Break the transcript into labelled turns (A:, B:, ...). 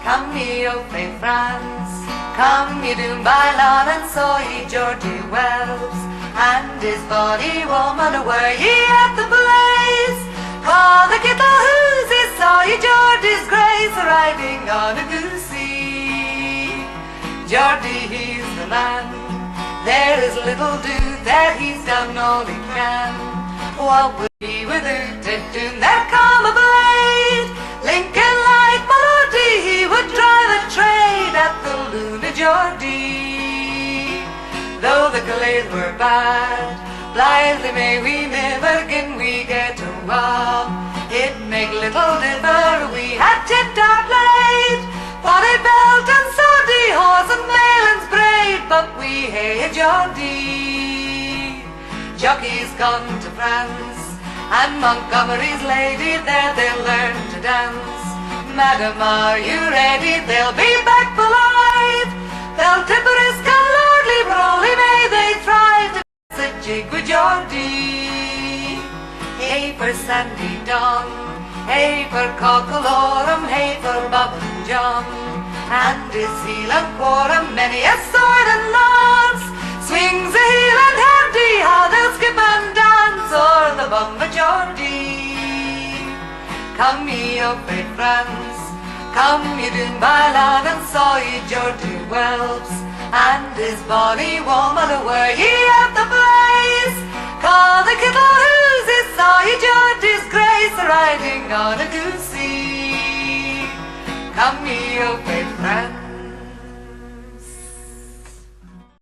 A: Come ye o frae France, come ye doon by lawn, and saw ye Geordie Wells, and his body woman were ye at the blaze. Call the kittle who's he saw ye Geordie's grace riding on a goosey. Geordie, he's the man, there is little doubt that he's done all he can. What would he without it doon there come a blade? Lincoln like melody, he would drive a trade at the Luna Geordie. Though the Calais were bad, blithely may we mimmergin we get a wow. It make little differ we had tit-tart laid, bonny belt and swordy horse and mailings braid, but we hae a Geordie. Jockeys gone to France, and Montgomery's lady there they'll learn to dance. Madam, are you ready? They'll be back alive. They'll Tipperis and Lordly Brawley, may they thrive to dance a jig with Geordie. Hey for Sandy Don, hey for Cockalorum, hey for Bob and John, and his heel and quorum, many a sword and lance. Swings a heel and handy, how they'll skip and dance o'er the bum of Geordie. Come ye o frae France, come ye doon by land, and saw ye Geordie Wells, and his bonny woman were ye